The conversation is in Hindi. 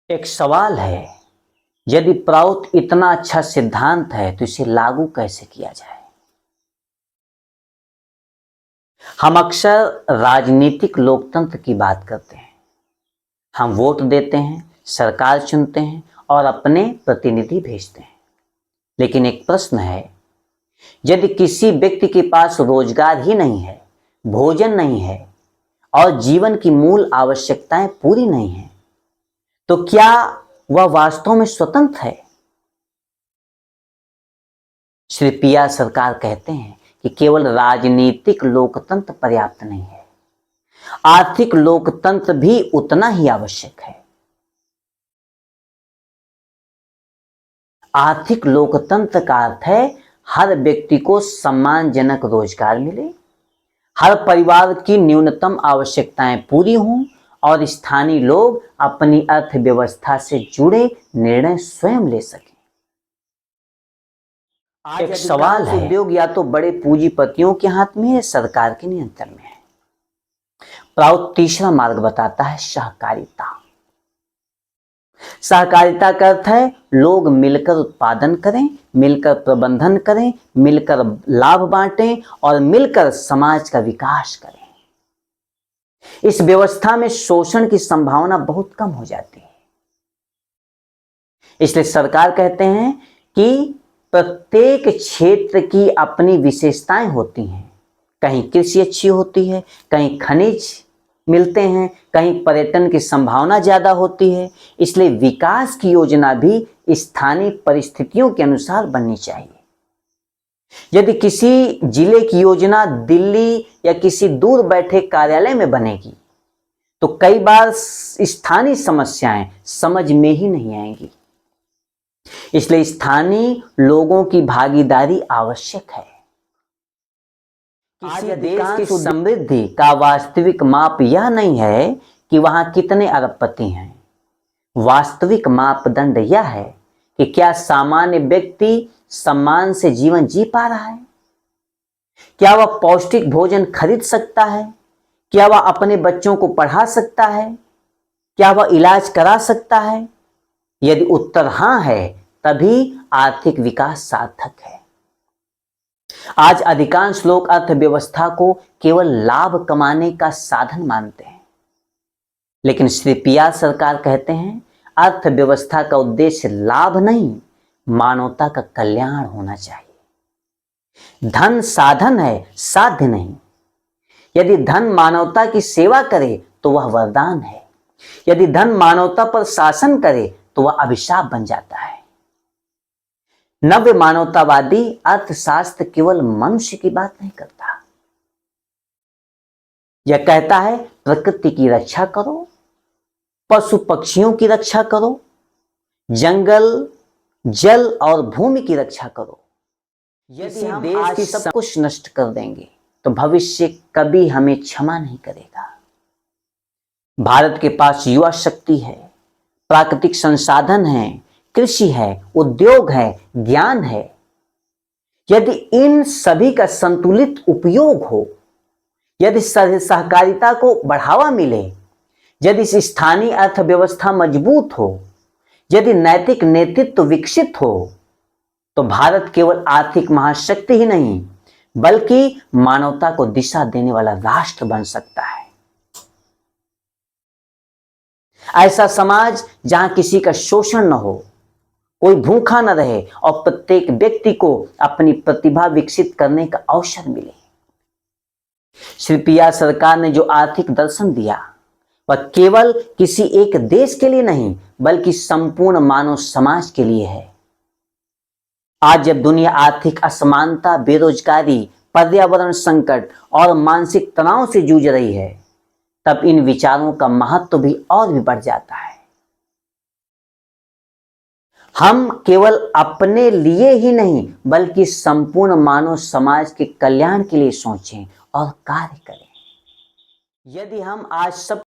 एक सवाल है, यदि प्राउत इतना अच्छा सिद्धांत है तो इसे लागू कैसे किया जाए। हम अक्सर राजनीतिक लोकतंत्र की बात करते हैं। हम वोट देते हैं, सरकार चुनते हैं और अपने प्रतिनिधि भेजते हैं। लेकिन एक प्रश्न है, यदि किसी व्यक्ति के पास रोजगार ही नहीं है, भोजन नहीं है और जीवन की मूल आवश्यकताएं पूरी नहीं है, तो क्या वह वास्तव में स्वतंत्र है। श्री पिया सरकार कहते हैं कि केवल राजनीतिक लोकतंत्र पर्याप्त नहीं है, आर्थिक लोकतंत्र भी उतना ही आवश्यक है। आर्थिक लोकतंत्र का अर्थ है हर व्यक्ति को सम्मानजनक रोजगार मिले, हर परिवार की न्यूनतम आवश्यकताएं पूरी हों और स्थानीय लोग अपनी अर्थव्यवस्था से जुड़े निर्णय स्वयं ले सकें। एक सवाल है, उद्योग या तो बड़े पूंजीपतियों के हाथ में है, सरकार के नियंत्रण में है। प्राउत तीसरा मार्ग बताता है सहकारिता। सहकारिता का अर्थ है लोग मिलकर उत्पादन करें, मिलकर प्रबंधन करें, मिलकर लाभ बांटें और मिलकर समाज का विकास करें। इस व्यवस्था में शोषण की संभावना बहुत कम हो जाती है। इसलिए सरकार कहते हैं कि प्रत्येक क्षेत्र की अपनी विशेषताएं होती हैं। कहीं कृषि अच्छी होती है, कहीं खनिज मिलते हैं, कहीं पर्यटन की संभावना ज्यादा होती है। इसलिए विकास की योजना भी स्थानीय परिस्थितियों के अनुसार बननी चाहिए। यदि किसी जिले की योजना दिल्ली या किसी दूर बैठे कार्यालय में बनेगी तो कई बार स्थानीय समस्याएं समझ में ही नहीं आएंगी। इसलिए स्थानीय लोगों की भागीदारी आवश्यक है। किसी देश की समृद्धि का वास्तविक माप यह नहीं है कि वहां कितने अरबपति हैं। वास्तविक मापदंड यह है कि क्या सामान्य व्यक्ति सम्मान से जीवन जी पा रहा है, क्या वह पौष्टिक भोजन खरीद सकता है, क्या वह अपने बच्चों को पढ़ा सकता है, क्या वह इलाज करा सकता है। यदि उत्तर हां है तभी आर्थिक विकास सार्थक है। आज अधिकांश लोग अर्थव्यवस्था को केवल लाभ कमाने का साधन मानते हैं, लेकिन श्री पिया सरकार कहते हैं अर्थव्यवस्था का उद्देश्य लाभ नहीं, मानवता का कल्याण होना चाहिए। धन साधन है, साध्य नहीं। यदि धन मानवता की सेवा करे तो वह वरदान है, यदि धन मानवता पर शासन करे तो वह अभिशाप बन जाता है। नव्य मानवतावादी अर्थशास्त्र केवल मनुष्य की बात नहीं करता, यह कहता है प्रकृति की रक्षा करो, पशु पक्षियों की रक्षा करो, जंगल, जल और भूमि की रक्षा करो। यदि हम देश की सब कुछ नष्ट कर देंगे तो भविष्य कभी हमें क्षमा नहीं करेगा। भारत के पास युवा शक्ति है, प्राकृतिक संसाधन है, कृषि है, उद्योग है, ज्ञान है। यदि इन सभी का संतुलित उपयोग हो, यदि सहकारिता को बढ़ावा मिले, यदि स्थानीय अर्थव्यवस्था मजबूत हो, यदि नैतिक नेतृत्व विकसित हो, तो भारत केवल आर्थिक महाशक्ति ही नहीं बल्कि मानवता को दिशा देने वाला राष्ट्र बन सकता है। ऐसा समाज जहां किसी का शोषण न हो, कोई भूखा न रहे और प्रत्येक व्यक्ति को अपनी प्रतिभा विकसित करने का अवसर मिले। श्री पिया सरकार ने जो आर्थिक दर्शन दिया वह केवल किसी एक देश के लिए नहीं बल्कि संपूर्ण मानव समाज के लिए है। आज जब दुनिया आर्थिक असमानता, बेरोजगारी, पर्यावरण संकट और मानसिक तनाव से जूझ रही है, तब इन विचारों का महत्व भी और भी बढ़ जाता है। हम केवल अपने लिए ही नहीं बल्कि संपूर्ण मानव समाज के कल्याण के लिए सोचें और कार्य करें। यदि हम आज सब